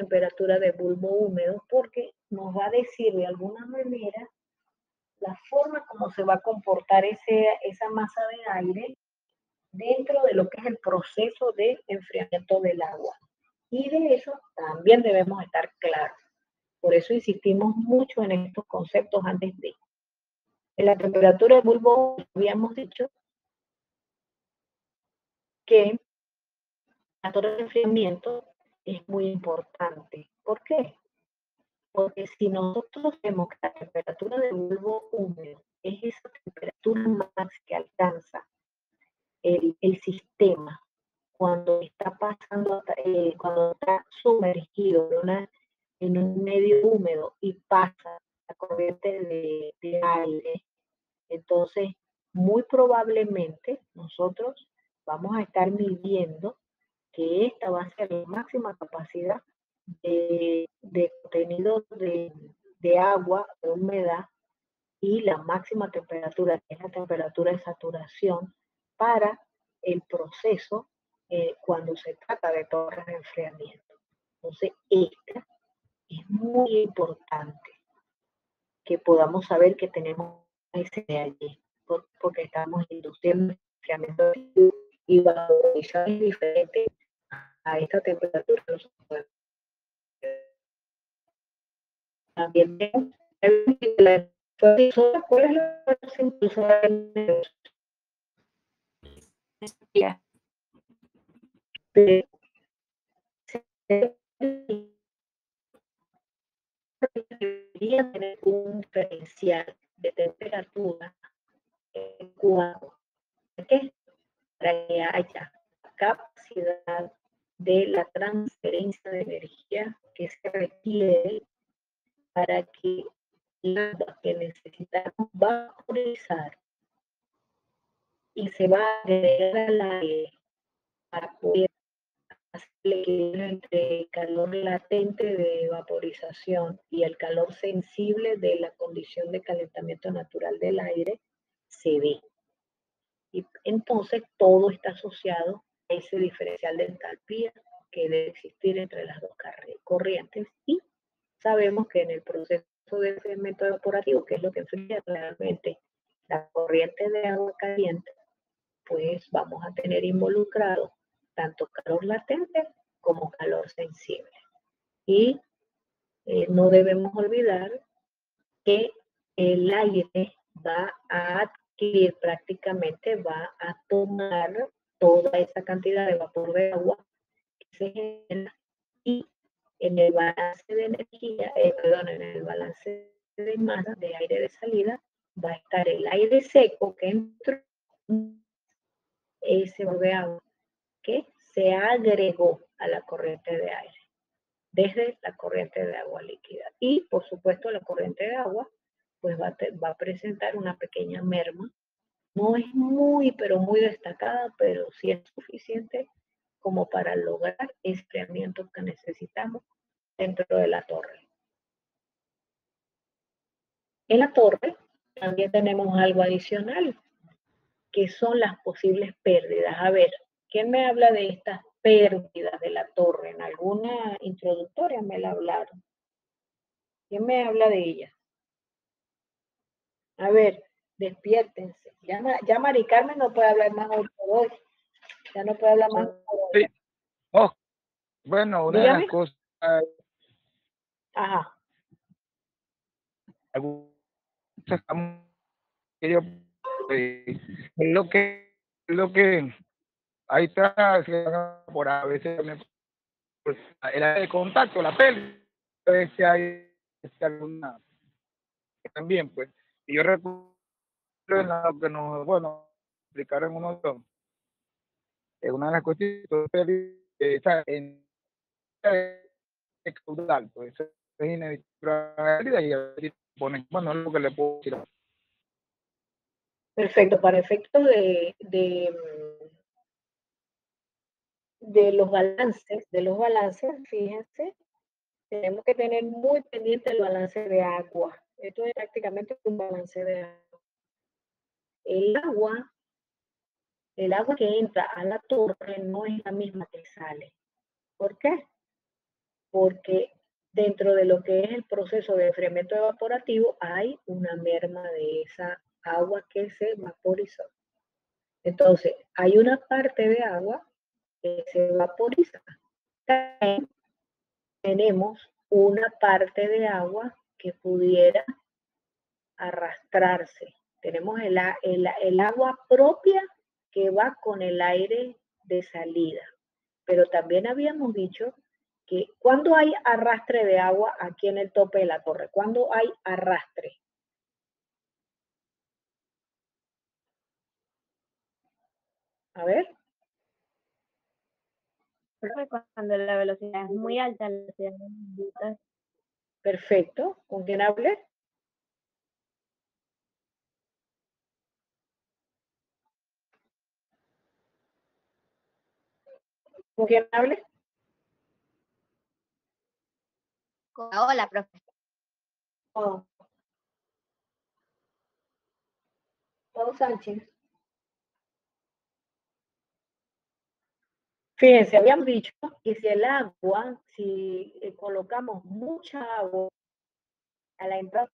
temperatura de bulbo húmedo, porque nos va a decir de alguna manera la forma como se va a comportar esa masa de aire dentro de lo que es el proceso de enfriamiento del agua. Y de eso también debemos estar claros. Por eso insistimos mucho en estos conceptos antes de. En la temperatura del bulbo habíamos dicho que la torre de enfriamiento es muy importante. ¿Por qué? Porque si nosotros vemos que la temperatura del bulbo húmedo es esa temperatura más que alcanza el sistema cuando está pasando, cuando está sumergido en un medio húmedo y pasa la corriente de aire, entonces muy probablemente nosotros vamos a estar midiendo que esta va a ser la máxima capacidad de contenido de agua, de humedad, y la máxima temperatura, que es la temperatura de saturación, para el proceso cuando se trata de torres de enfriamiento. Entonces, esta es muy importante que podamos saber que tenemos ese de allí, porque estamos induciendo enfriamiento y vaporización diferente a esta temperatura. También tenemos la ¿cuál es la impulsora del debería tener un diferencial de temperatura adecuado? ¿Por qué? Para que haya capacidad de la transferencia de energía que se requiere para que el agua que necesitamos vaporizar y se va a agregar al aire para poder hacer el equilibrio entre el calor latente de vaporización y el calor sensible de la condición de calentamiento natural del aire, se dé. Y entonces todo está asociado a ese diferencial de entalpía que debe existir entre las dos corrientes, y sabemos que en el proceso de enfriamiento evaporativo, que es lo que enfría realmente la corriente de agua caliente, pues vamos a tener involucrado tanto calor latente como calor sensible. Y no debemos olvidar que el aire va a adquirir prácticamente, va a tomar toda esa cantidad de vapor de agua que se genera, y en el balance de energía, en el balance de masa de aire de salida, va a estar el aire seco que entró, ese vapor de agua que se agregó a la corriente de aire desde la corriente de agua líquida. Y por supuesto la corriente de agua pues va a presentar una pequeña merma. No es muy, pero muy destacada, pero sí es suficiente como para lograr el enfriamiento que necesitamos dentro de la torre. En la torre también tenemos algo adicional, que son las posibles pérdidas. A ver, ¿quién me habla de estas pérdidas de la torre? En alguna introductoria me la hablaron. ¿Quién me habla de ellas? A ver, despiértense. Ya Mari Carmen no puede hablar más hoy por hoy. Ya no puede hablar más por hoy. Sí. Oh, bueno, una Dígame. de las cosas. Ajá. Lo que ahí está por a veces pues, el área de contacto, la pérdida, a veces hay alguna también, pues. Y yo recuerdo en lo que nos, bueno, explicaron uno de una de las cuestiones está en el caudal, pues eso es inevitable y a veces ponen, bueno, es lo que le puedo decir. Perfecto. Para efectos de los balances, fíjense, tenemos que tener muy pendiente el balance de agua. Esto es prácticamente un balance de agua. El agua que entra a la torre no es la misma que sale. ¿Por qué? porque dentro de lo que es el proceso de enfriamiento evaporativo hay una merma de esa agua que se vaporizó. Entonces, hay una parte de agua que se vaporiza. También tenemos una parte de agua que pudiera arrastrarse. Tenemos el agua propia que va con el aire de salida. Pero también habíamos dicho que cuando hay arrastre de agua aquí en el tope de la torre, cuando hay arrastre. A ver. Cuando la velocidad es muy alta, Perfecto. ¿Con quién hablé? ¿Con quién hablé? Hola, profe. Oh. Pau Sánchez. Fíjense, habíamos dicho que si el agua, si colocamos mucha agua a la entrada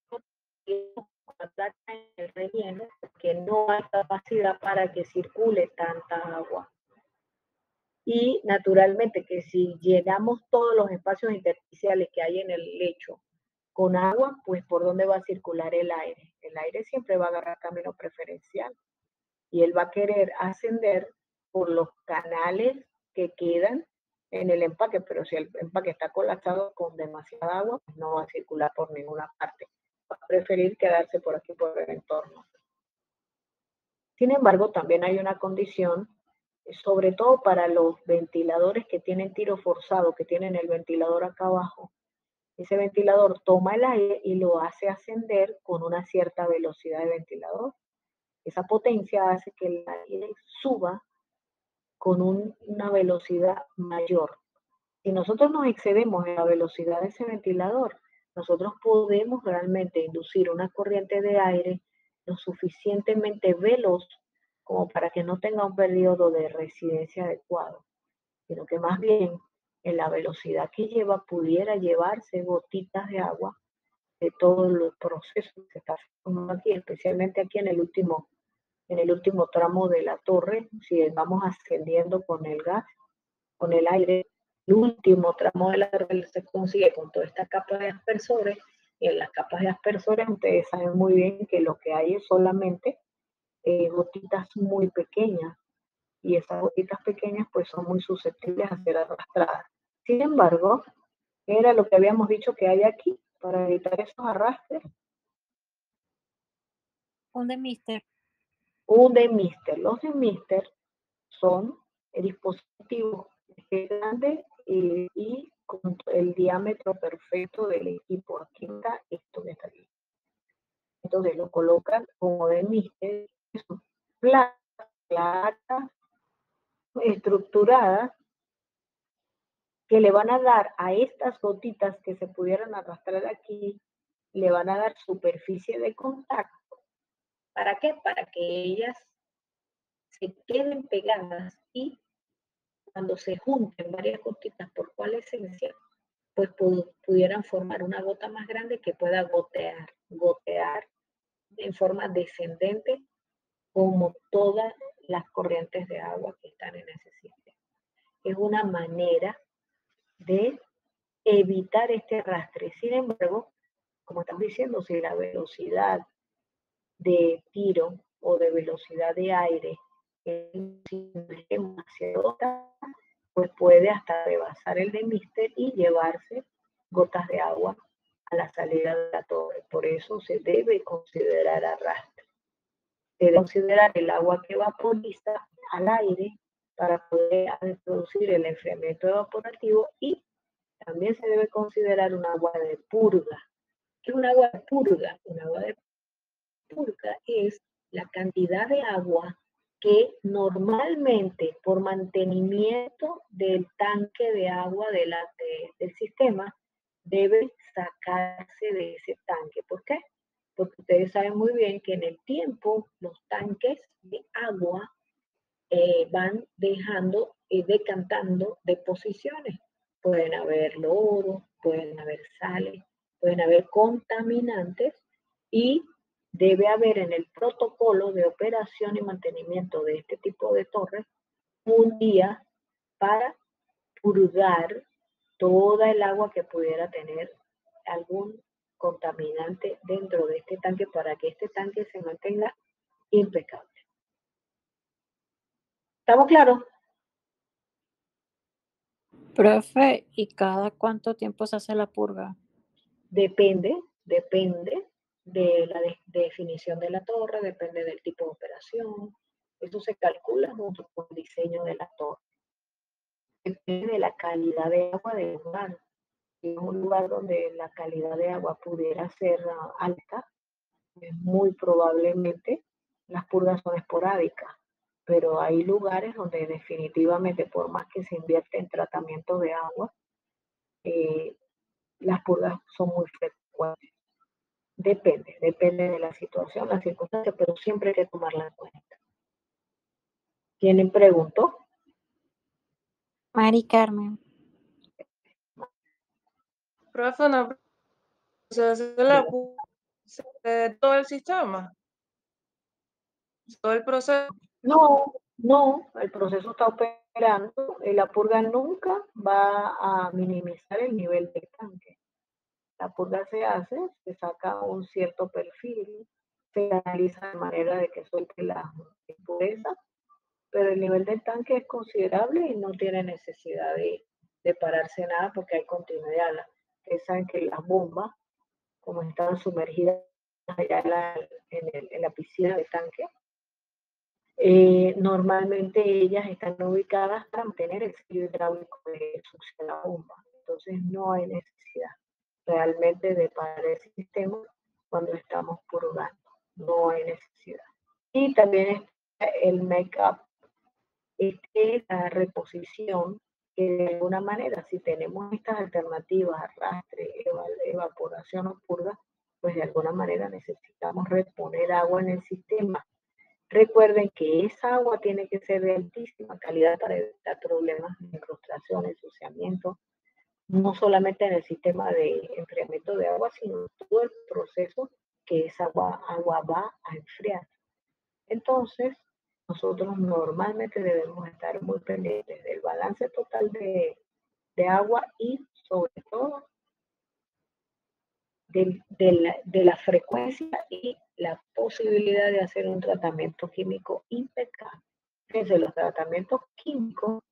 en el relleno, que no hay capacidad para que circule tanta agua. Y naturalmente que si llenamos todos los espacios intersticiales que hay en el lecho con agua, pues ¿por dónde va a circular el aire? El aire siempre va a agarrar camino preferencial y él va a querer ascender por los canales que quedan en el empaque, pero si el empaque está colapsado con demasiada agua, pues no va a circular por ninguna parte. Va a preferir quedarse por aquí, por el entorno. Sin embargo, también hay una condición, sobre todo para los ventiladores que tienen tiro forzado, que tienen el ventilador acá abajo. Ese ventilador toma el aire y lo hace ascender con una cierta velocidad de ventilador. Esa potencia hace que el aire suba con una velocidad mayor. Si nosotros nos excedemos en la velocidad de ese ventilador, nosotros podemos realmente inducir una corriente de aire lo suficientemente veloz como para que no tenga un periodo de residencia adecuado, sino que más bien en la velocidad que lleva pudiera llevarse gotitas de agua de todo el proceso que se está haciendo aquí, especialmente aquí en el último tramo de la torre, si vamos ascendiendo con el gas, con el aire. El último tramo de la torre se consigue con toda esta capa de aspersores, y en las capas de aspersores ustedes saben muy bien que lo que hay es solamente gotitas muy pequeñas, y esas gotitas pequeñas pues son muy susceptibles a ser arrastradas. Sin embargo, era lo que habíamos dicho que hay aquí para evitar esos arrastres. Un demister. Un demister. Los demister son dispositivos grandes y con el diámetro perfecto del equipo. Aquí está esto que está aquí. Entonces lo colocan como demister, placas estructuradas que le van a dar a estas gotitas que se pudieran arrastrar aquí, le van a dar superficie de contacto. ¿Para qué? Para que ellas se queden pegadas y cuando se junten varias gotitas por cual esencia, pues pudieran formar una gota más grande que pueda gotear en forma descendente como todas las corrientes de agua que están en ese sistema. Es una manera de evitar este arrastre. Sin embargo, como estamos diciendo, si la velocidad de tiro o de velocidad de aire es demasiado alta, pues puede hasta rebasar el demister y llevarse gotas de agua a la salida de la torre. Por eso se debe considerar arrastre. Se debe considerar el agua que vaporiza al aire para poder producir el enfriamiento evaporativo, y también se debe considerar un agua de purga. ¿Qué es un agua de purga? Un agua de purga es la cantidad de agua que normalmente por mantenimiento del tanque de agua del sistema debe sacarse de ese tanque. ¿Por qué? Porque ustedes saben muy bien que en el tiempo los tanques de agua van dejando, decantando deposiciones. pueden haber lodo, pueden haber sales, pueden haber contaminantes y debe haber en el protocolo de operación y mantenimiento de este tipo de torres un día para purgar toda el agua que pudiera tener algún contaminante dentro de este tanque para que este tanque se mantenga impecable. ¿Estamos claros? Profe, ¿y cada cuánto tiempo se hace la purga? Depende de la definición de la torre, depende del tipo de operación. Eso se calcula junto con el diseño de la torre. Depende de la calidad de agua del lugar. Si es un lugar donde la calidad de agua pudiera ser alta, muy probablemente las purgas son esporádicas. Pero hay lugares donde definitivamente, por más que se invierte en tratamiento de agua, las purgas son muy frecuentes. Depende de la situación, las circunstancias, pero siempre hay que tomarla en cuenta. ¿Tienen preguntas? Mari Carmen. Profe, se hace la purga de todo el sistema, todo el proceso. No, el proceso está operando y la purga nunca va a minimizar el nivel del tanque. La purga se hace, se saca un cierto perfil, se analiza de manera de que suelte las impurezas, pero el nivel del tanque es considerable y no tiene necesidad de pararse nada porque hay continuidad. Ustedes saben que las bombas, como están sumergidas allá en la piscina del tanque, normalmente ellas están ubicadas para mantener el fluido hidráulico de succión de la bomba. Entonces no hay necesidad realmente de parar el sistema cuando estamos purgando. No hay necesidad. Y también está el make-up. Es la reposición que de alguna manera, si tenemos estas alternativas, arrastre, evaporación o purga, pues de alguna manera necesitamos reponer agua en el sistema. Recuerden que esa agua tiene que ser de altísima calidad para evitar problemas de incrustación, ensuciamiento, no solamente en el sistema de enfriamiento de agua, sino todo el proceso que esa agua va a enfriar. Entonces, nosotros normalmente debemos estar muy pendientes del balance total de agua y sobre todo de la frecuencia y la posibilidad de hacer un tratamiento químico impecable. Fíjense, los tratamientos químicos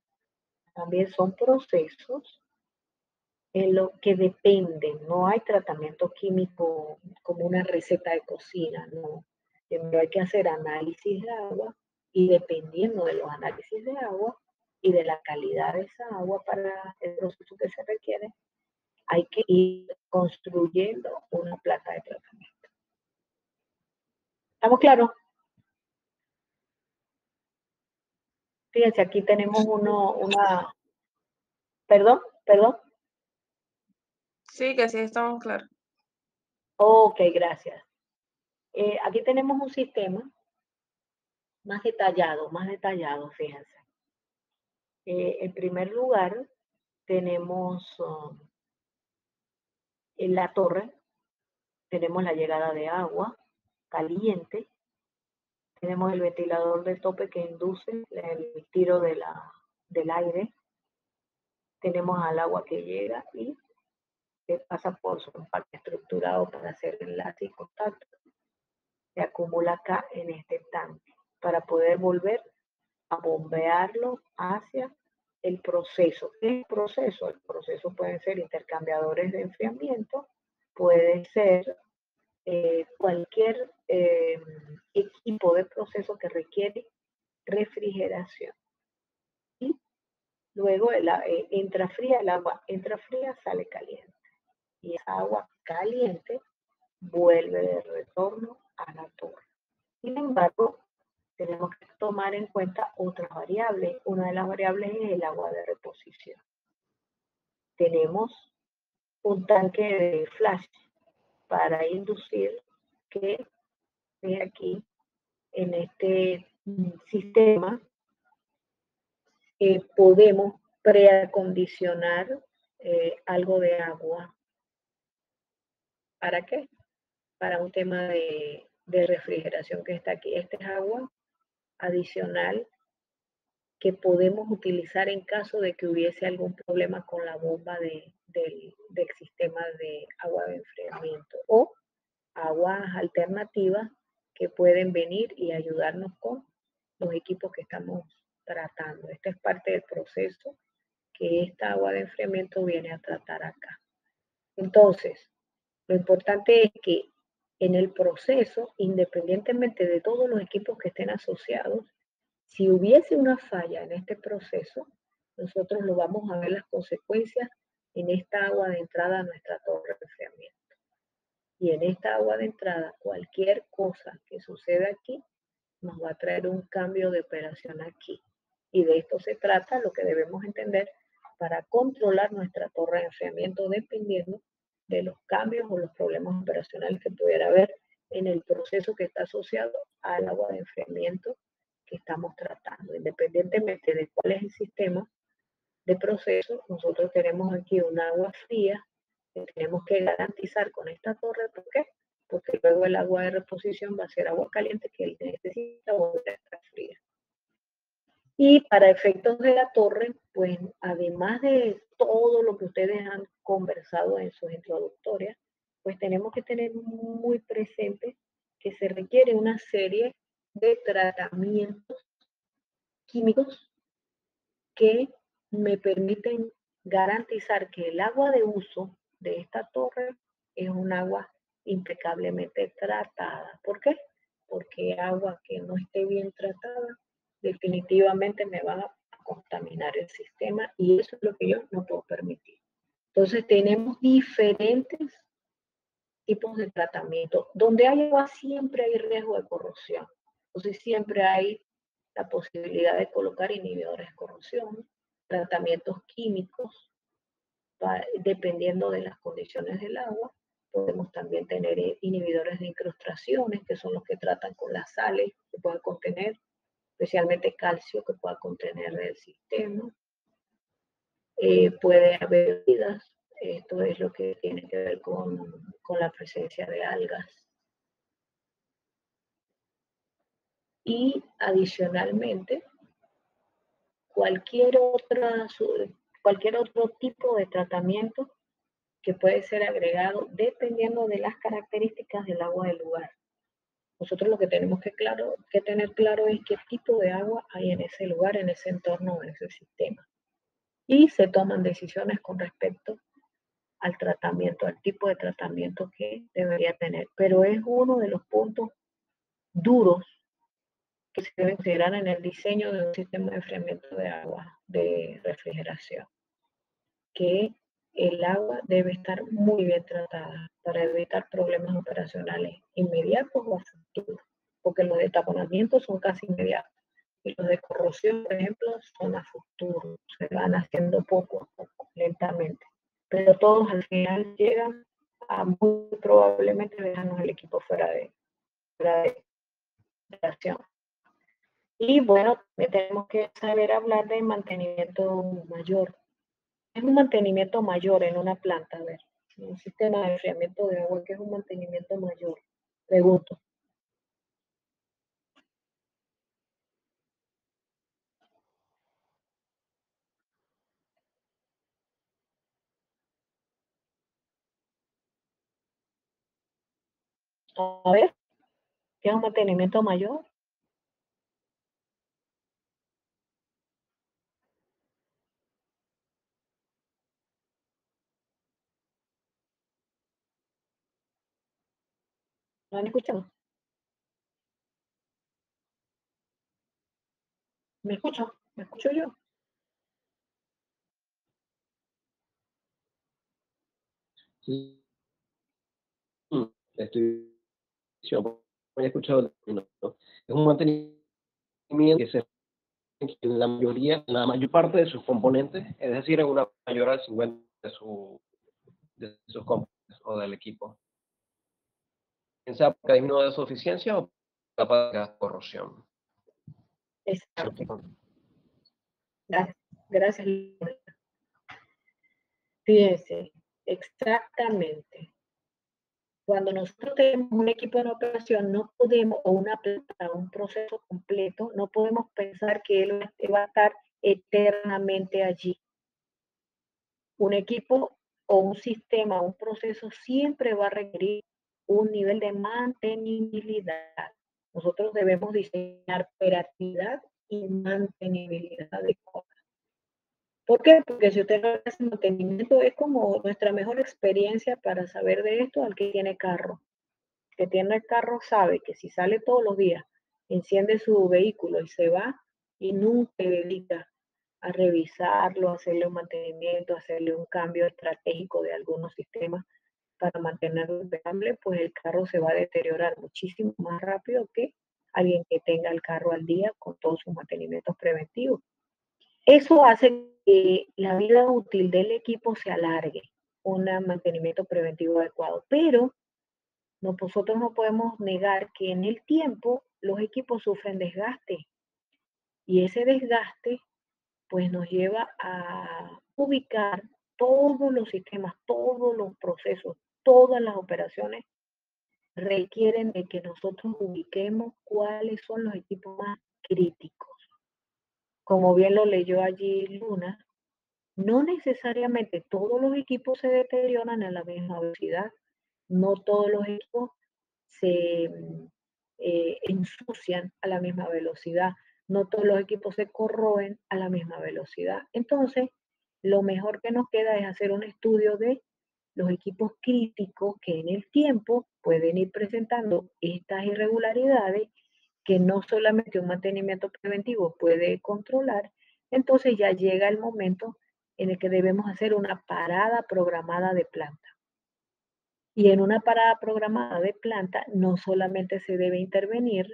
también son procesos en lo que dependen. No hay tratamiento químico como una receta de cocina, no. Primero hay que hacer análisis de agua y dependiendo de los análisis de agua y de la calidad de esa agua para el proceso que se requiere, hay que ir construyendo una placa de tratamiento. ¿Estamos claros? Fíjense, aquí tenemos una... ¿Perdón? Sí, que sí estamos claros. Ok, gracias. Aquí tenemos un sistema más detallado, fíjense. En primer lugar, tenemos en la torre, tenemos la llegada de agua caliente, tenemos el ventilador de tope que induce el tiro del aire, tenemos al agua que llega y que pasa por su empaque estructurado para hacer enlace y contacto. Se acumula acá en este tanque para poder volver a bombearlo hacia el proceso. ¿Qué es el proceso? El proceso pueden ser intercambiadores de enfriamiento, puede ser cualquier equipo de proceso que requiere refrigeración. Y luego entra fría, el agua entra fría, sale caliente. Y esa agua caliente vuelve de retorno a la torre. Sin embargo, tenemos que tomar en cuenta otras variables. Una de las variables es el agua de reposición. Tenemos un tanque de flash para inducir que aquí en este sistema podemos preacondicionar algo de agua. ¿Para qué? Para un tema de refrigeración que está aquí. Este es agua adicional que podemos utilizar en caso de que hubiese algún problema con la bomba del sistema de agua de enfriamiento, o aguas alternativas que pueden venir y ayudarnos con los equipos que estamos tratando. Esta es parte del proceso que esta agua de enfriamiento viene a tratar acá. Entonces, lo importante es que en el proceso, independientemente de todos los equipos que estén asociados, si hubiese una falla en este proceso, nosotros lo vamos a ver las consecuencias en esta agua de entrada a nuestra torre de enfriamiento. Y en esta agua de entrada, cualquier cosa que suceda aquí nos va a traer un cambio de operación aquí. Y de esto se trata lo que debemos entender para controlar nuestra torre de enfriamiento dependiendo de los cambios o los problemas operacionales que pudiera haber en el proceso que está asociado al agua de enfriamiento que estamos tratando. Independientemente de cuál es el sistema de proceso, nosotros tenemos aquí un agua fría que tenemos que garantizar con esta torre. ¿Por qué? Porque luego el agua de reposición va a ser agua caliente que él necesita volver a estar fría. Y para efectos de la torre, pues además de todo lo que ustedes han conversado en sus introductorias, pues tenemos que tener muy presente que se requiere una serie de tratamientos químicos que me permiten garantizar que el agua de uso de esta torre es un agua impecablemente tratada. ¿Por qué? Porque agua que no esté bien tratada definitivamente me va a contaminar el sistema y eso es lo que yo no puedo permitir. Entonces tenemos diferentes tipos de tratamiento. Donde hay agua siempre hay riesgo de corrosión. Entonces siempre hay la posibilidad de colocar inhibidores de corrosión, tratamientos químicos, dependiendo de las condiciones del agua. Podemos también tener inhibidores de incrustaciones, que son los que tratan con las sales que puedan contener, especialmente calcio que pueda contener el sistema. Puede haber bebidas, esto es lo que tiene que ver con la presencia de algas. Y adicionalmente, cualquier otro tipo de tratamiento que puede ser agregado dependiendo de las características del agua del lugar. Nosotros lo que tenemos que tener claro es qué tipo de agua hay en ese lugar, en ese entorno, en ese sistema. Y se toman decisiones con respecto al tratamiento, al tipo de tratamiento que debería tener. Pero es uno de los puntos duros que se debe integrar en el diseño de un sistema de enfriamiento de agua, de refrigeración, que el agua debe estar muy bien tratada para evitar problemas operacionales inmediatos o a futuro, porque los de taponamiento son casi inmediatos y los de corrosión, por ejemplo, son a futuro, se van haciendo poco a poco, lentamente, pero todos al final llegan a muy probablemente dejarnos el equipo fuera de operación. Y bueno, tenemos que saber hablar de mantenimiento mayor. Es un mantenimiento mayor en una planta, a ver, un sistema de enfriamiento de agua, que es un mantenimiento mayor. Pregunto. A ver, ¿qué es un mantenimiento mayor? ¿Lo han escuchado? ¿Me escucho? ¿Me escucho yo? Sí, estoy escuchado. ¿No? Es un mantenimiento que se en la mayoría, en la mayor parte de sus componentes, es decir, en una mayor al 50% de sus componentes o del equipo. Piensa que hay una de su eficiencia o capaz de corrosión. Exacto. Gracias. Fíjense, exactamente. Cuando nosotros tenemos un equipo en operación, no podemos, o una planta, un proceso completo, no podemos pensar que él va a estar eternamente allí. Un equipo o un sistema, un proceso siempre va a requerir un nivel de mantenibilidad. Nosotros debemos diseñar operatividad y mantenibilidad adecuada. ¿Por qué? Porque si usted no hace mantenimiento, es como nuestra mejor experiencia para saber de esto al que tiene carro. El que tiene el carro sabe que si sale todos los días, enciende su vehículo y se va y nunca se dedica a revisarlo, a hacerle un mantenimiento, a hacerle un cambio estratégico de algunos sistemas para mantenerlo impermeable, pues el carro se va a deteriorar muchísimo más rápido que alguien que tenga el carro al día con todos sus mantenimientos preventivos. Eso hace que la vida útil del equipo se alargue, un mantenimiento preventivo adecuado, pero nosotros no podemos negar que en el tiempo los equipos sufren desgaste y ese desgaste pues nos lleva a ubicar todos los sistemas, todos los procesos, todas las operaciones requieren de que nosotros ubiquemos cuáles son los equipos más críticos. Como bien lo leyó allí Luna, no necesariamente todos los equipos se deterioran a la misma velocidad, no todos los equipos se ensucian a la misma velocidad, no todos los equipos se corroen a la misma velocidad. Entonces, lo mejor que nos queda es hacer un estudio de los equipos críticos que en el tiempo pueden ir presentando estas irregularidades que no solamente un mantenimiento preventivo puede controlar. Entonces ya llega el momento en el que debemos hacer una parada programada de planta. Y en una parada programada de planta no solamente se debe intervenir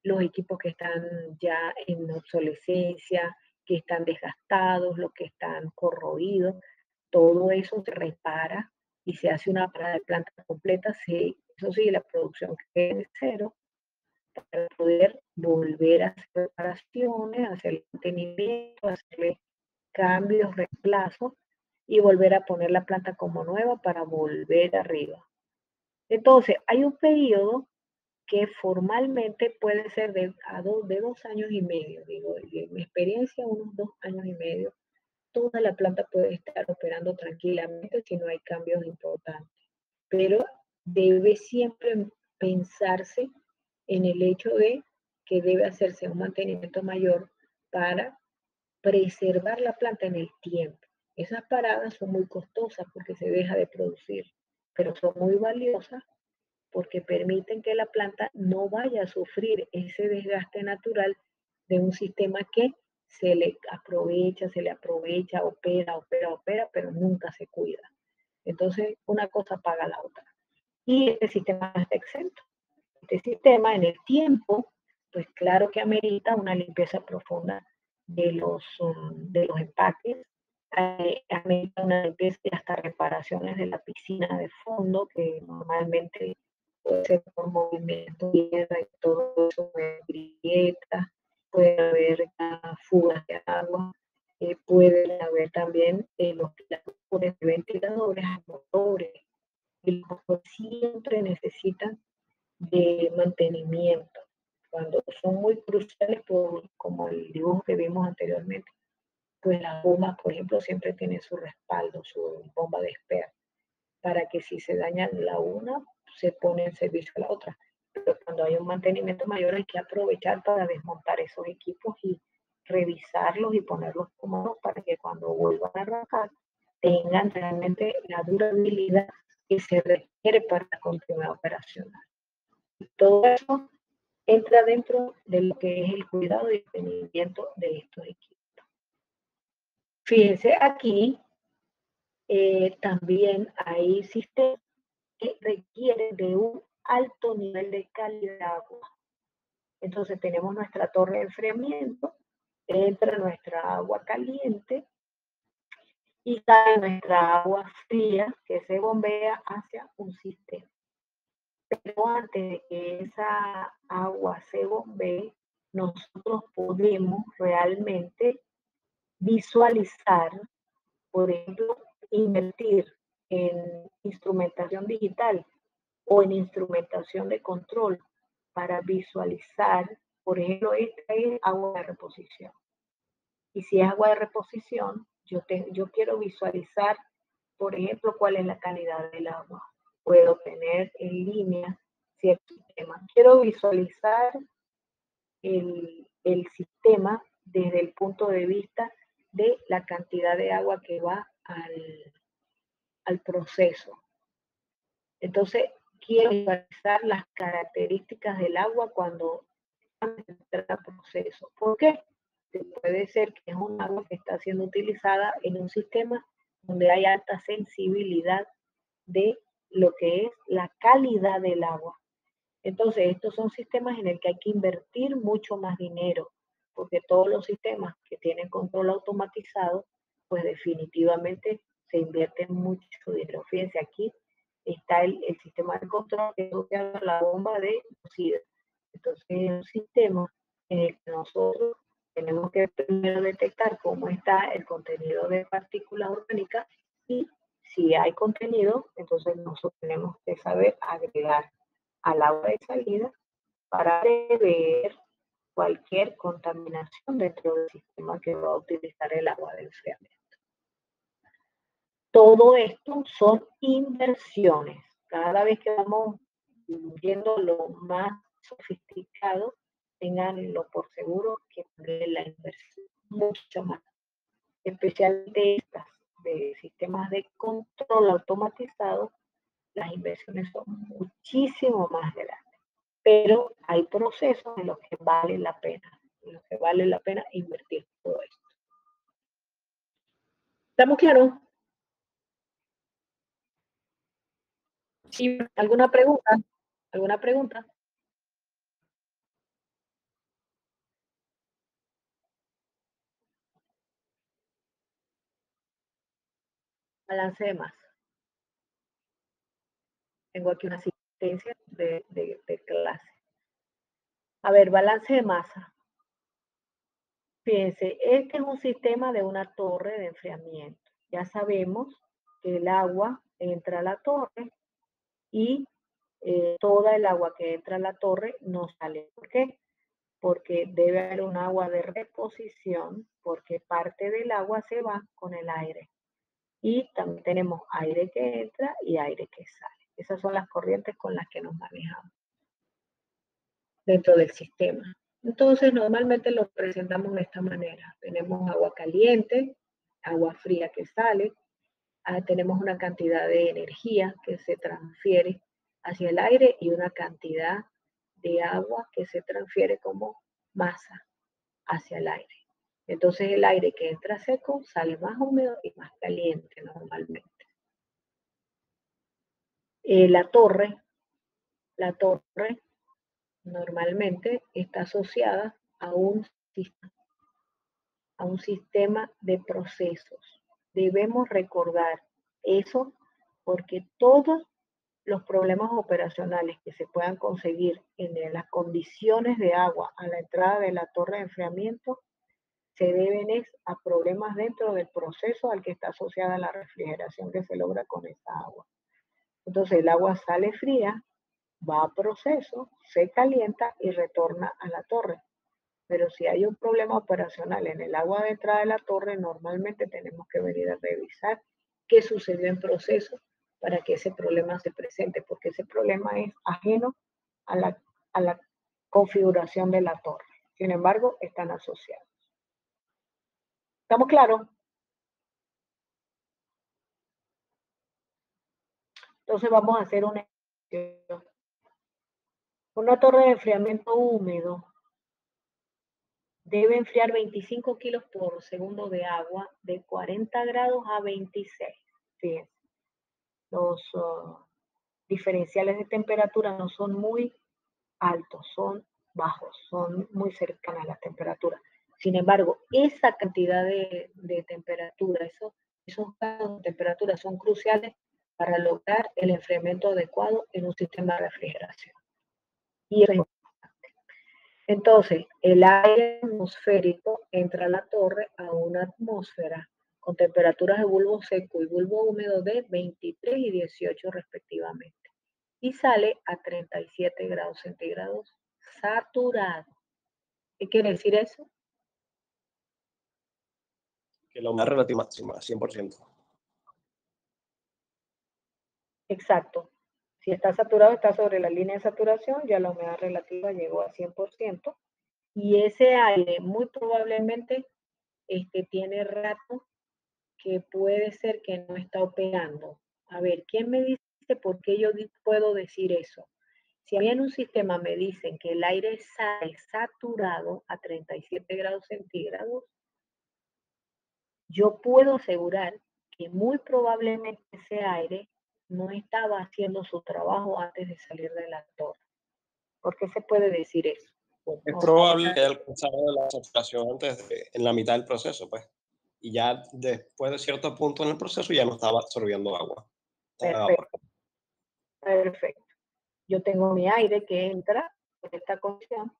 los equipos que están ya en obsolescencia, que están desgastados, los que están corroídos, todo eso se repara y se hace una parada de planta completa, eso sí, la producción queda de cero, para poder volver a hacer reparaciones, hacer mantenimiento, hacerle cambios, reemplazos y volver a poner la planta como nueva para volver arriba. Entonces, hay un periodo que formalmente puede ser de 2 años y medio, digo, en mi experiencia, unos 2 años y medio, toda la planta puede estar operando tranquilamente si no hay cambios importantes. Pero debe siempre pensarse en el hecho de que debe hacerse un mantenimiento mayor para preservar la planta en el tiempo. Esas paradas son muy costosas porque se deja de producir, pero son muy valiosas porque permiten que la planta no vaya a sufrir ese desgaste natural de un sistema que se le aprovecha, opera, pero nunca se cuida. Entonces, una cosa paga la otra. Y este sistema no está exento. Este sistema en el tiempo, pues claro que amerita una limpieza profunda de los empaques, amerita una limpieza y hasta reparaciones de la piscina de fondo, que normalmente puede ser por movimiento de tierra y todo eso, puede haber grietas, puede haber fugas de agua, puede haber también los ventiladores, motores, y los motores siempre necesitan de mantenimiento. Cuando son muy cruciales, como el dibujo que vimos anteriormente, pues las bombas, por ejemplo, siempre tienen su respaldo, su bomba de espera, para que si se daña la una, se pone en servicio la otra. Pero cuando hay un mantenimiento mayor, hay que aprovechar para desmontar esos equipos y revisarlos y ponerlos cómodos para que cuando vuelvan a arrancar tengan realmente la durabilidad que se requiere para continuar operacional. Todo eso entra dentro de lo que es el cuidado y mantenimiento de estos equipos. Fíjense aquí, también hay sistemas que requieren de un alto nivel de calidad de agua. Entonces tenemos nuestra torre de enfriamiento, entra nuestra agua caliente y sale nuestra agua fría que se bombea hacia un sistema. Pero antes de que esa agua se bombee, nosotros podemos realmente visualizar, por ejemplo, invertir en instrumentación digital o en instrumentación de control para visualizar, por ejemplo, esta es agua de reposición. Y si es agua de reposición, yo quiero visualizar, por ejemplo, cuál es la calidad del agua. Puedo tener en línea cierto sistema. Quiero visualizar el sistema desde el punto de vista de la cantidad de agua que va al proceso. Entonces, quiero visualizar las características del agua cuando entra al proceso. ¿Por qué? Puede ser que es un agua que está siendo utilizada en un sistema donde hay alta sensibilidad de lo que es la calidad del agua. Entonces, estos son sistemas en el que hay que invertir mucho más dinero, porque todos los sistemas que tienen control automatizado, pues definitivamente se invierte mucho dinero. Fíjense, aquí está el sistema de control que es la bomba de SIDA. Entonces, es un sistema en el que nosotros tenemos que primero detectar cómo está el contenido de partículas orgánicas y si hay contenido, entonces nosotros tenemos que saber agregar al agua de salida para prever cualquier contaminación dentro del sistema que va a utilizar el agua de enfriamiento. Todo esto son inversiones. Cada vez que vamos viendo lo más sofisticado, tenganlo por seguro que la inversión mucho más, especialmente estas de sistemas de control automatizado, las inversiones son muchísimo más grandes, pero hay procesos en los que vale la pena, invertir todo esto. ¿Estamos claros? Sí, ¿Alguna pregunta? ¿Alguna pregunta? Balance de masa. Tengo aquí una asistencia de clase. A ver, balance de masa. Fíjense, este es un sistema de una torre de enfriamiento. Ya sabemos que el agua entra a la torre y toda el agua que entra a la torre no sale. ¿Por qué? Porque debe haber un agua de reposición, porque parte del agua se va con el aire. Y también tenemos aire que entra y aire que sale. Esas son las corrientes con las que nos manejamos dentro del sistema. Entonces, normalmente lo presentamos de esta manera. Tenemos agua caliente, agua fría que sale, tenemos una cantidad de energía que se transfiere hacia el aire y una cantidad de agua que se transfiere como masa hacia el aire. Entonces, el aire que entra seco sale más húmedo y más caliente normalmente. La torre normalmente está asociada a un sistema de procesos. Debemos recordar eso porque todos los problemas operacionales que se puedan conseguir en las condiciones de agua a la entrada de la torre de enfriamiento se deben a problemas dentro del proceso al que está asociada la refrigeración que se logra con esa agua. Entonces el agua sale fría, va a proceso, se calienta y retorna a la torre. Pero si hay un problema operacional en el agua de entrada de la torre, normalmente tenemos que venir a revisar qué sucedió en proceso para que ese problema se presente, porque ese problema es ajeno a la configuración de la torre. Sin embargo, están asociados. ¿Estamos claros? Entonces vamos a hacer una torre de enfriamiento húmedo. Debe enfriar 25 kilos por segundo de agua de 40 grados a 26. Fíjense, los diferenciales de temperatura no son muy altos, son bajos, son muy cercanas a la temperatura. Sin embargo, esa cantidad de temperatura, esos grados de temperatura son cruciales para lograr el enfriamiento adecuado en un sistema de refrigeración. Y eso es importante. Entonces, el aire atmosférico entra a la torre a una atmósfera con temperaturas de bulbo seco y bulbo húmedo de 23 y 18 respectivamente. Y sale a 37 grados centígrados saturado. ¿Qué quiere decir eso? Que la humedad relativa máxima, 100%. Exacto. Si está saturado, está sobre la línea de saturación, ya la humedad relativa llegó a 100%. Y ese aire muy probablemente tiene rato que puede ser que no está operando. A ver, ¿quién me dice por qué yo puedo decir eso? Si a mí en un sistema me dicen que el aire sale saturado a 37 grados centígrados, yo puedo asegurar que muy probablemente ese aire no estaba haciendo su trabajo antes de salir de la torre. ¿Por qué se puede decir eso? Es probable que haya alcanzado la saturación en la mitad del proceso, pues. Y ya después de cierto punto en el proceso ya no estaba absorbiendo agua. Perfecto. Perfecto. Yo tengo mi aire que entra en esta condición,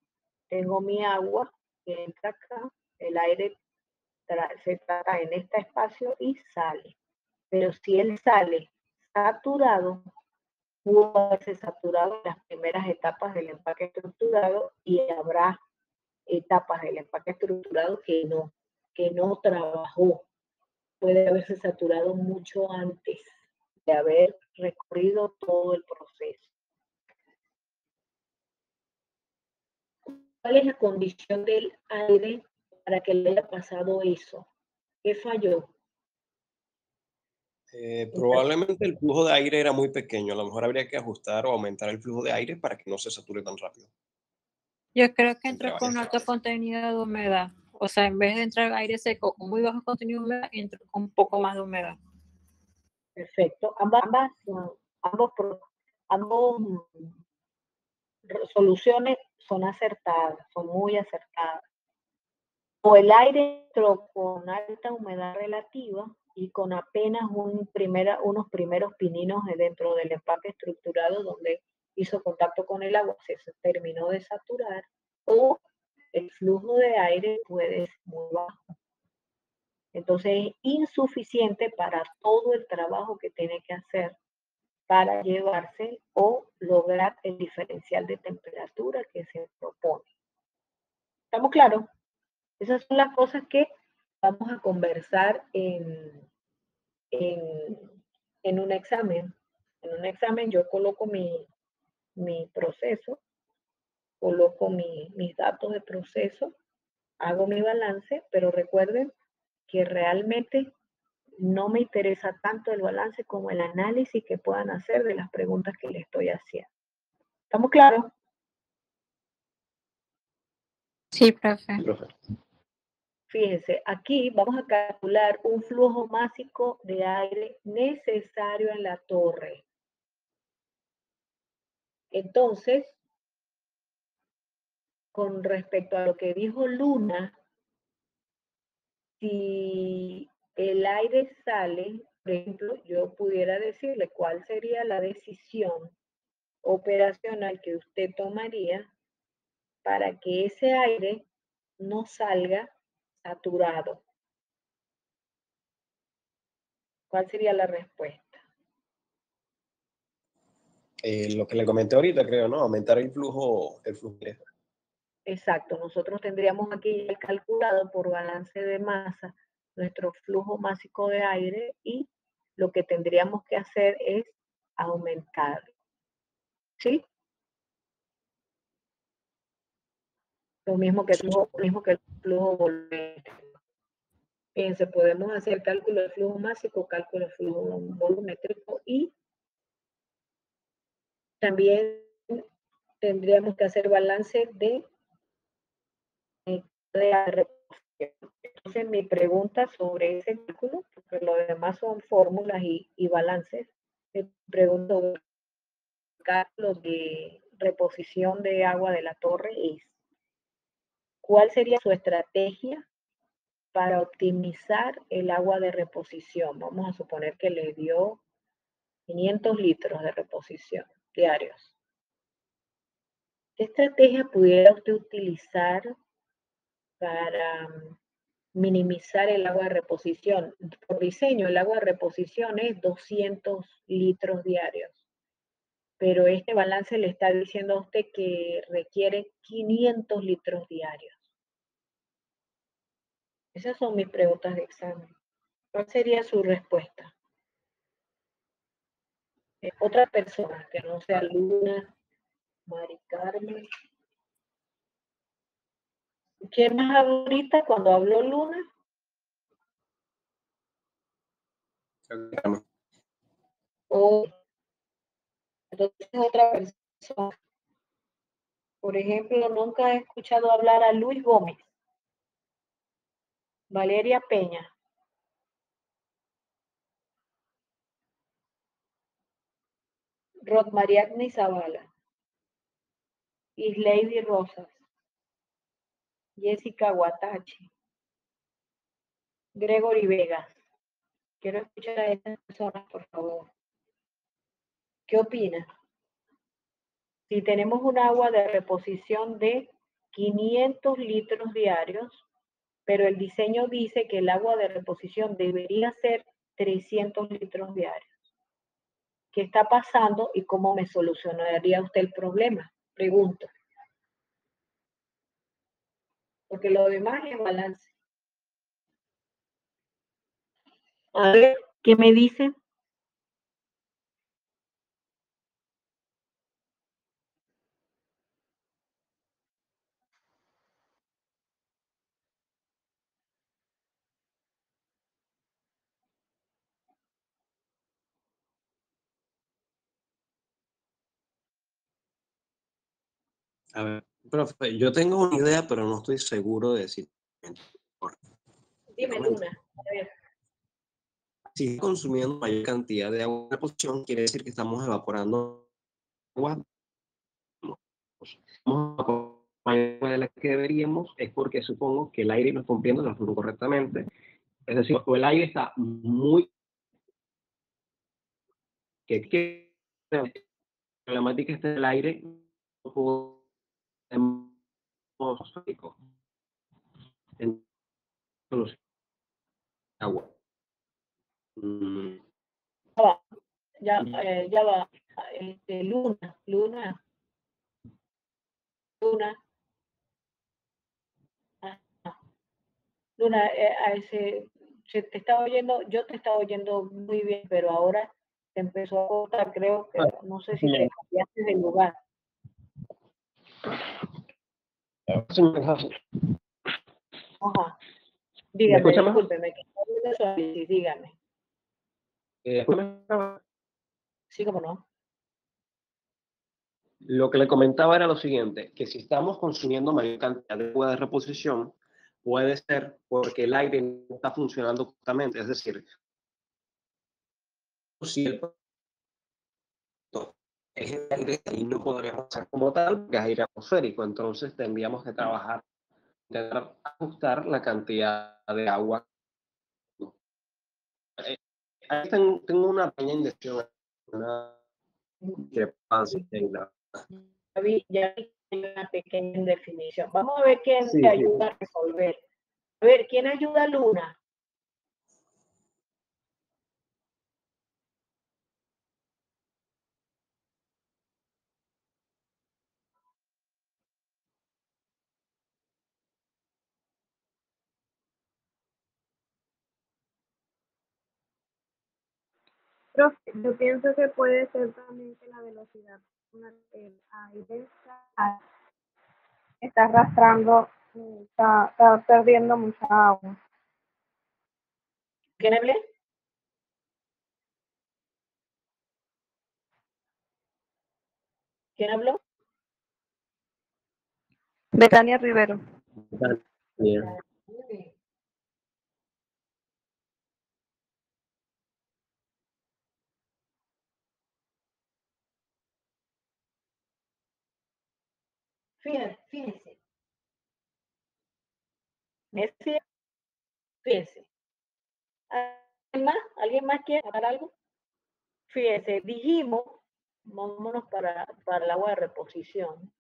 tengo mi agua que entra acá, el aire se trata en este espacio y sale. Pero si él sale saturado, pudo haberse saturado en las primeras etapas del empaque estructurado y habrá etapas del empaque estructurado que no trabajó. Puede haberse saturado mucho antes de haber recorrido todo el proceso. ¿Cuál es la condición del aire para que le haya pasado eso? ¿Qué falló? Probablemente el flujo de aire era muy pequeño. A lo mejor habría que ajustar o aumentar el flujo de aire para que no se sature tan rápido. Yo creo que entró con alto contenido de humedad. O sea, en vez de entrar aire seco con muy bajo contenido de humedad, entró con un poco más de humedad. Perfecto. Ambas soluciones son acertadas, son muy acertadas. O el aire entró con alta humedad relativa y con apenas unos primeros pininos dentro del empaque estructurado donde hizo contacto con el agua, se terminó de saturar, o el flujo de aire puede ser muy bajo. Entonces es insuficiente para todo el trabajo que tiene que hacer para llevarse o lograr el diferencial de temperatura que se propone. ¿Estamos claros? Esas son las cosas que vamos a conversar en un examen. En un examen yo coloco mi proceso, coloco mis datos de proceso, hago mi balance, pero recuerden que realmente no me interesa tanto el balance como el análisis que puedan hacer de las preguntas que les estoy haciendo. ¿Estamos claros? Sí, profe. Fíjense, aquí vamos a calcular un flujo másico de aire necesario en la torre. Entonces, con respecto a lo que dijo Luna, si el aire sale, por ejemplo, yo pudiera decirle cuál sería la decisión operacional que usted tomaría para que ese aire no salga saturado. ¿Cuál sería la respuesta? Lo que le comenté ahorita, creo, ¿no? Aumentar el flujo. Exacto, nosotros tendríamos aquí el calculado por balance de masa nuestro flujo másico de aire y lo que tendríamos que hacer es aumentar. ¿Sí? Lo mismo que el flujo volumétrico. Fíjense, podemos hacer cálculo de flujo másico, cálculo de flujo volumétrico y también tendríamos que hacer balance de la reposición. Entonces, mi pregunta sobre ese cálculo, porque lo demás son fórmulas y balances, me pregunto, cálculo de reposición de agua de la torre es, ¿cuál sería su estrategia para optimizar el agua de reposición? Vamos a suponer que le dio 500 litros de reposición diarios. ¿Qué estrategia pudiera usted utilizar para minimizar el agua de reposición. Por diseño, el agua de reposición es 200 litros diarios, pero este balance le está diciendo a usted que requiere 500 litros diarios. Esas son mis preguntas de examen. ¿Cuál sería su respuesta? Otra persona que no sea Luna, Mari Carmen. ¿Quién más habló ahorita cuando habló Luna? O entonces otra persona. Por ejemplo, nunca he escuchado hablar a Luis Gómez, Valeria Peña, Rosmariagni Zavala, Isleidy Rosas, Jessica Guatachi, Gregory Vegas. Quiero escuchar a estas personas, por favor. ¿Qué opina? Si tenemos un agua de reposición de 500 litros diarios, pero el diseño dice que el agua de reposición debería ser 300 litros diarios. ¿Qué está pasando y cómo me solucionaría usted el problema? Pregunto. Porque lo demás es balance. A ver, ¿qué me dice? A ver, profe, yo tengo una idea, pero no estoy seguro de si... Dime, Luna. A ver. Si consumiendo mayor cantidad de agua en la posición, quiere decir que estamos evaporando agua. Mayor de la que deberíamos, es porque supongo que el aire no está cumpliendo la flujo correctamente. Es decir, o el aire está muy... que la problemática está en el aire, no podemos en los agua. Ya va. Luna. Luna, se te estaba oyendo, yo te estaba oyendo muy bien, pero ahora se empezó a cortar, creo que, no sé si te cambiaste de lugar. Ajá. Dígame, discúlpeme, que está viendo eso, sí, dígame. Sí, cómo no. Lo que le comentaba era lo siguiente, que si estamos consumiendo mayor cantidad de agua de reposición, puede ser porque el aire no está funcionando correctamente, es decir, si el es el aire, ahí no podríamos hacer como tal, porque es aire atmosférico, entonces tendríamos que trabajar, intentar ajustar la cantidad de agua. Ahí tengo una pequeña indecisión, una discrepancia. Ya vi una pequeña definición. Vamos a ver quién te ayuda a resolver. A ver, ¿quién ayuda a Luna? Profe, yo pienso que puede ser también que la velocidad con la que el aire está arrastrando, está perdiendo mucha agua. ¿Quién hablé? ¿Quién habló? Betania Rivero. Fíjense. Fíjense. ¿Alguien más quiere hablar algo? Fíjense, dijimos, vámonos para el agua de reposición.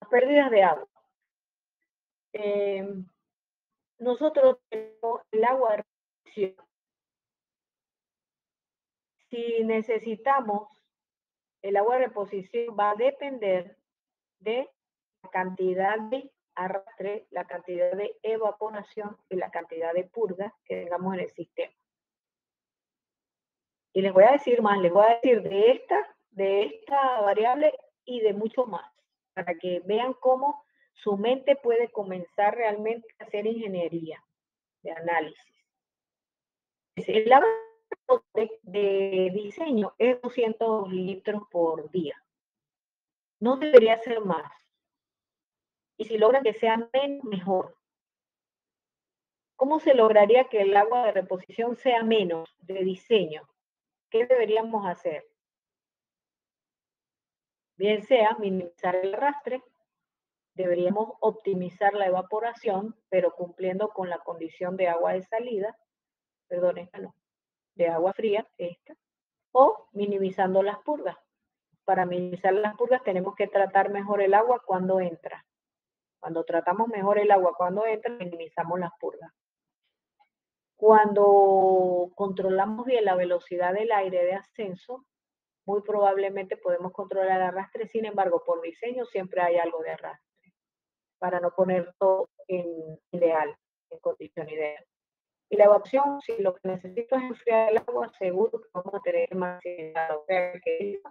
Las pérdidas de agua. nosotros tenemos el agua de reposición. Si necesitamos, el agua de reposición va a depender de la cantidad de arrastre, la cantidad de evaporación y la cantidad de purga que tengamos en el sistema. Y les voy a decir más, les voy a decir de esta variable y de mucho más, para que vean cómo su mente puede comenzar realmente a hacer ingeniería de análisis. El agua de diseño es 200 litros por día. No debería ser más. Y si logran que sea menos, mejor. ¿Cómo se lograría que el agua de reposición sea menos de diseño? ¿Qué deberíamos hacer? Bien sea minimizar el arrastre, deberíamos optimizar la evaporación, pero cumpliendo con la condición de agua de salida, perdón, esta no, de agua fría, esta, o minimizando las purgas. Para minimizar las purgas tenemos que tratar mejor el agua cuando entra. Cuando tratamos mejor el agua cuando entra, minimizamos las purgas. Cuando controlamos bien la velocidad del aire de ascenso, muy probablemente podemos controlar el arrastre, sin embargo, por diseño siempre hay algo de arrastre, para no poner todo en ideal, en condición ideal. Y la evaporación, si lo que necesito es enfriar el agua, seguro que vamos a tener más o sea que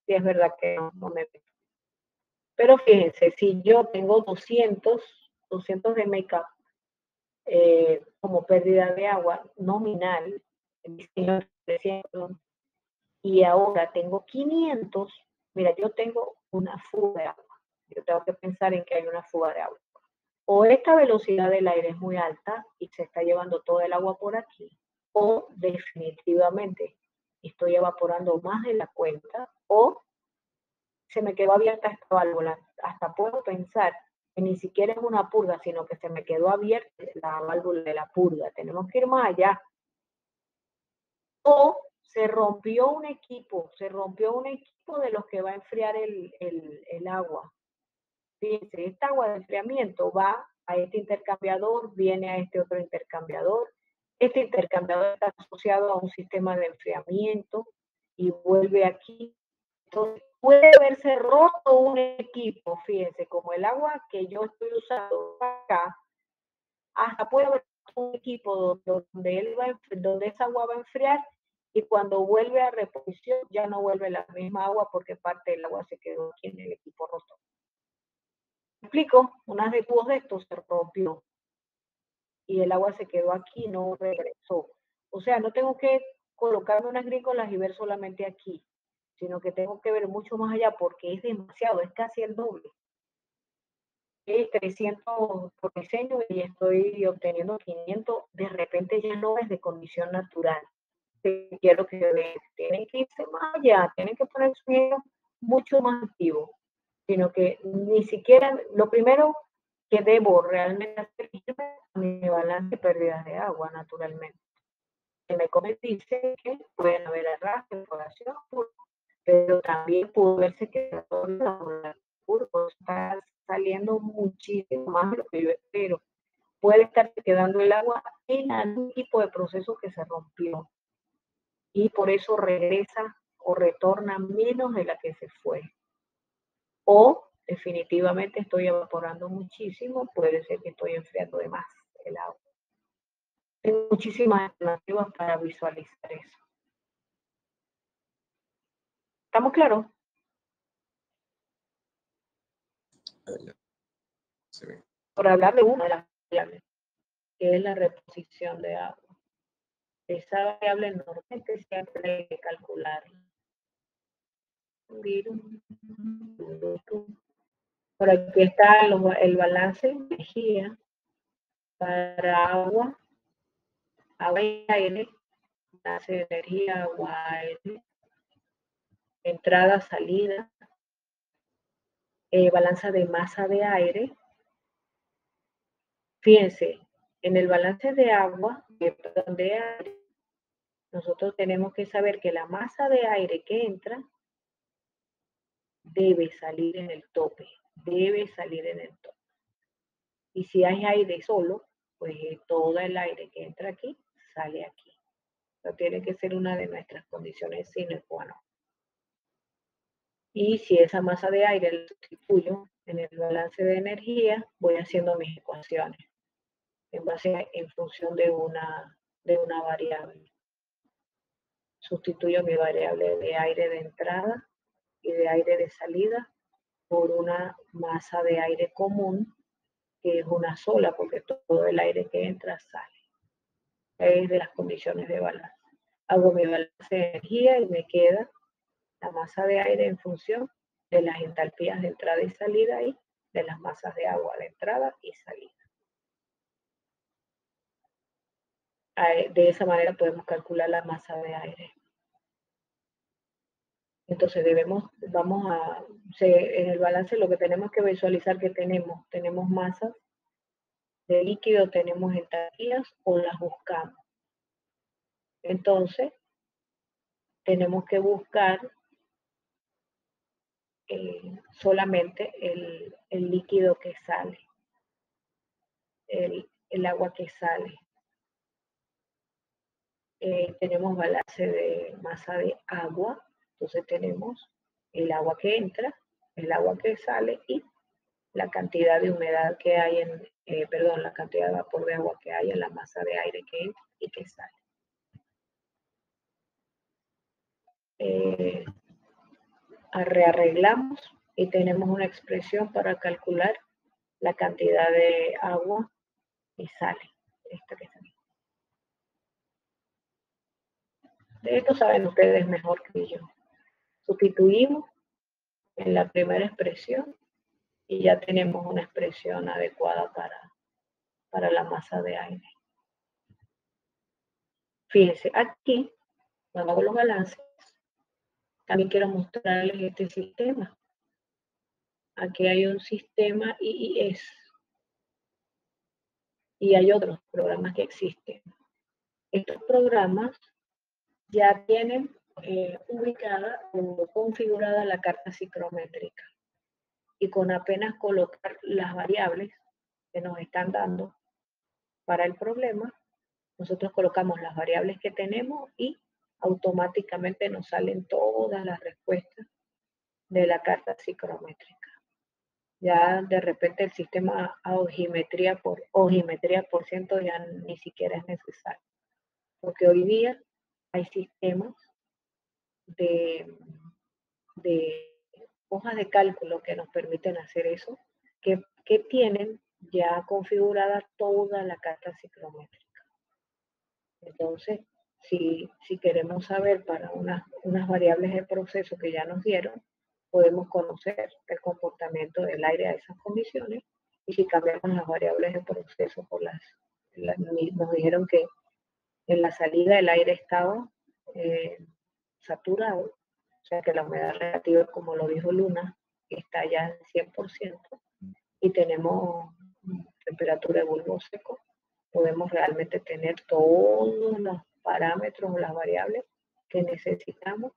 si es verdad que no me meto. Pero fíjense, si yo tengo 200 de make-up como pérdida de agua nominal, y ahora tengo 500, mira, yo tengo una fuga de agua. Yo tengo que pensar en que hay una fuga de agua. O esta velocidad del aire es muy alta y se está llevando todo el agua por aquí, o definitivamente estoy evaporando más de la cuenta, o se me quedó abierta esta válvula. Hasta puedo pensar que ni siquiera es una purga, sino que se me quedó abierta la válvula de la purga. Tenemos que ir más allá. O se rompió un equipo de los que va a enfriar el agua. Fíjense, esta agua de enfriamiento va a este intercambiador, viene a este otro intercambiador. Este intercambiador está asociado a un sistema de enfriamiento y vuelve aquí. Entonces, puede haberse roto un equipo, fíjense, como el agua que yo estoy usando acá, hasta puede haber un equipo donde esa agua va a enfriar y cuando vuelve a reposición ya no vuelve la misma agua porque parte del agua se quedó aquí en el equipo roto. ¿Me explico? Una de tubos de estos se rompió y el agua se quedó aquí, no regresó. O sea, no tengo que colocarme unas gringolas y ver solamente aquí, sino que tengo que ver mucho más allá porque es demasiado, es casi el doble. Es 300 por diseño y estoy obteniendo 500, de repente ya no es de condición natural. Quiero que tienen que irse más allá, tienen que poner su dinero mucho más activo, sino que ni siquiera, lo primero que debo realmente hacer es mi balance de pérdidas de agua, naturalmente. Se me dice que pueden haber arrastre, evaporación, pero también pudo verse que la curva está saliendo muchísimo más de lo que yo espero. Puede estar quedando el agua en algún tipo de proceso que se rompió y por eso regresa o retorna menos de la que se fue. O definitivamente estoy evaporando muchísimo, puede ser que estoy enfriando de más el agua. Hay muchísimas alternativas para visualizar eso. ¿Estamos claros? Sí. Por hablar de una de las variables, que es la reposición de agua. Esa variable normalmente siempre hay que calcularla. Por aquí está el balance de energía para agua y aire, balance de energía, agua, aire, entrada, salida, balanza de masa de aire. Fíjense, en el balance de agua, de aire, nosotros tenemos que saber que la masa de aire que entra debe salir en el tope, debe salir en el tope. Y si hay aire solo, pues todo el aire que entra aquí sale aquí. Eso tiene que ser una de nuestras condiciones sine qua non. Y si esa masa de aire la sustituyo en el balance de energía, voy haciendo mis ecuaciones en función de una variable. Sustituyo mi variable de aire de entrada y de aire de salida por una masa de aire común, que es una sola, porque todo el aire que entra sale. Es de las condiciones de balance. Hago mi balance de energía y me queda la masa de aire en función de las entalpías de entrada y salida y de las masas de agua de entrada y salida. De esa manera podemos calcular la masa de aire. Entonces en el balance lo que tenemos que visualizar que tenemos masas de líquido, tenemos entalpías o las buscamos. Entonces, tenemos que buscar solamente el líquido que sale, el agua que sale. Tenemos balance de masa de agua, entonces tenemos el agua que entra, el agua que sale y la cantidad de humedad que hay la cantidad de vapor de agua que hay en la masa de aire que entra y que sale. Rearreglamos y tenemos una expresión para calcular la cantidad de agua que sale. Esta que sale. De esto saben ustedes mejor que yo. Sustituimos en la primera expresión y ya tenemos una expresión adecuada para la masa de aire. Fíjense, aquí, cuando hago los balances, también quiero mostrarles este sistema. Aquí hay un sistema IIS y hay otros programas que existen. Estos programas ya tienen ubicada o configurada la carta psicométrica. Y con apenas colocar las variables que nos están dando para el problema, nosotros colocamos las variables que tenemos y automáticamente nos salen todas las respuestas de la carta psicométrica. Ya de repente el sistema a ojimetría por ciento ya ni siquiera es necesario. Porque hoy día hay sistemas de hojas de cálculo que nos permiten hacer eso, que tienen ya configurada toda la carta psicométrica. Entonces, si queremos saber para unas variables de proceso que ya nos dieron, podemos conocer el comportamiento del aire a esas condiciones, y si cambiamos las variables de proceso por nos dijeron que en la salida el aire estaba saturado, o sea que la humedad relativa, como lo dijo Luna, está ya en 100%, y tenemos temperatura de bulbo seco, podemos realmente tener todos los parámetros o las variables que necesitamos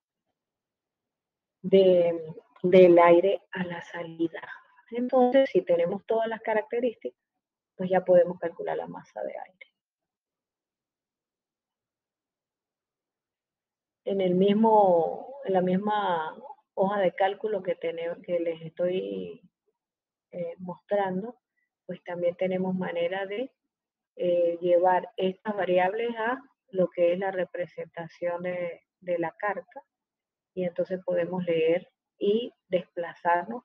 del aire a la salida. Entonces, si tenemos todas las características, pues ya podemos calcular la masa de aire. En la misma hoja de cálculo que les estoy mostrando, pues también tenemos manera de llevar estas variables a lo que es la representación de la carta, y entonces podemos leer y desplazarnos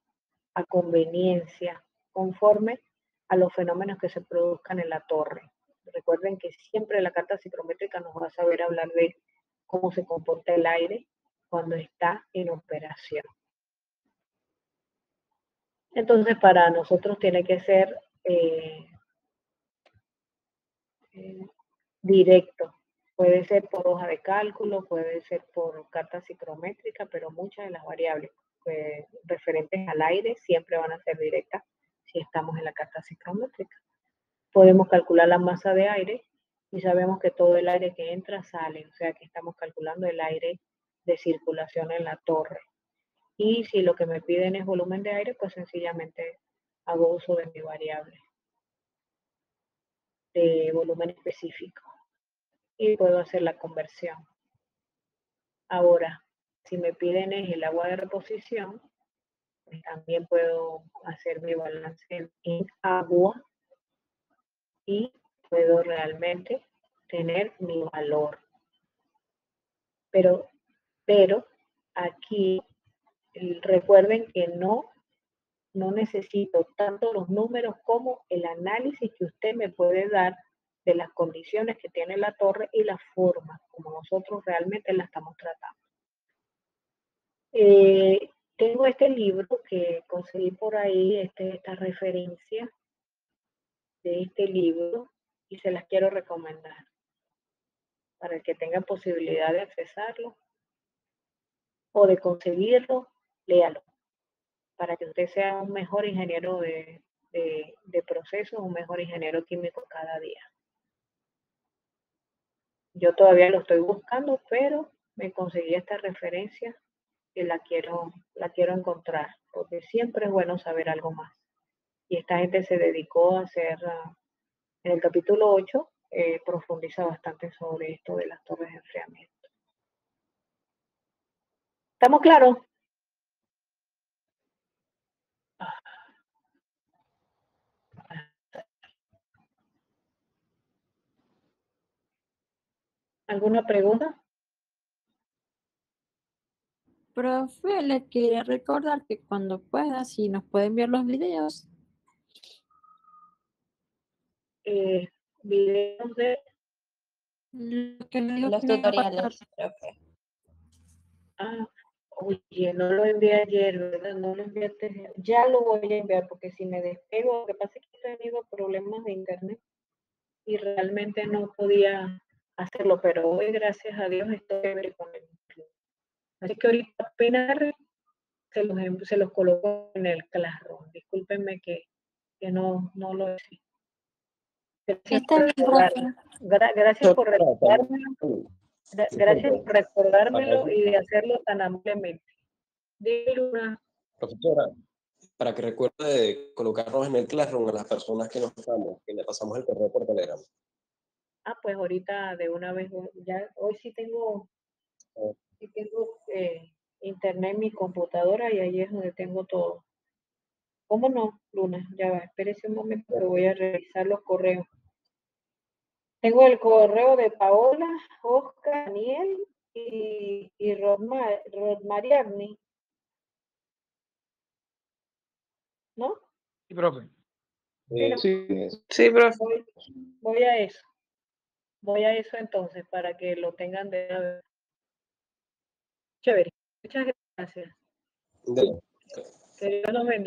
a conveniencia conforme a los fenómenos que se produzcan en la torre. Recuerden que siempre la carta psicométrica nos va a saber hablar de cómo se comporta el aire cuando está en operación. Entonces, para nosotros tiene que ser directo. Puede ser por hoja de cálculo, puede ser por carta psicométrica, pero muchas de las variables referentes al aire siempre van a ser directas si estamos en la carta psicométrica. Podemos calcular la masa de aire y sabemos que todo el aire que entra sale, o sea que estamos calculando el aire de circulación en la torre. Y si lo que me piden es volumen de aire, pues sencillamente hago uso de mi variable. de volumen específico y puedo hacer la conversión. Ahora, si me piden es el agua de reposición, pues también puedo hacer mi balance en agua y puedo realmente tener mi valor. Pero aquí recuerden que no necesito tanto los números como el análisis que usted me puede dar de las condiciones que tiene la torre y la forma como nosotros realmente la estamos tratando. Tengo este libro que conseguí por ahí, esta referencia de este libro, y se las quiero recomendar para el que tenga posibilidad de accesarlo o de conseguirlo, léalo, para que usted sea un mejor ingeniero de procesos, un mejor ingeniero químico cada día. Yo todavía lo estoy buscando, pero me conseguí esta referencia y la quiero encontrar, porque siempre es bueno saber algo más. Y esta gente se dedicó a hacer, en el capítulo 8, profundiza bastante sobre esto de las torres de enfriamiento. ¿Estamos claros? ¿Alguna pregunta? Profe, le quería recordar que cuando pueda, si nos puede enviar los videos. Videos de... Lo que le digo Los que me iba a pasar. tutoriales, profe. Oye, no lo envié ayer, ¿verdad? No lo envié antes. Ya lo voy a enviar porque si me despego, lo que pasa es que he tenido problemas de internet y realmente no podía hacerlo, pero hoy, gracias a Dios, estoy libre con el internet. Así que ahorita apenas se los coloco en el Classroom. Discúlpenme que no lo hice. Gracias por recordarme. Gracias por recordármelo. Gracias por recordármelo y de hacerlo tan ampliamente. Dile una. Profesora, para que recuerde de colocarnos en el Classroom a las personas que nos estamos, que le pasamos el correo por Telegram. Pues ahorita de una vez, ya hoy sí tengo internet en mi computadora y ahí es donde tengo todo. ¿Cómo no, Luna? Ya va, espérese un momento que voy a revisar los correos. Tengo el correo de Paola, Oscar, Daniel y Rosmariarni. ¿No? Sí, profe. Sí, profe. Voy a eso. Voy a eso entonces para que lo tengan de una vez. Chévere. Muchas gracias. De- Que Dios nos bendiga.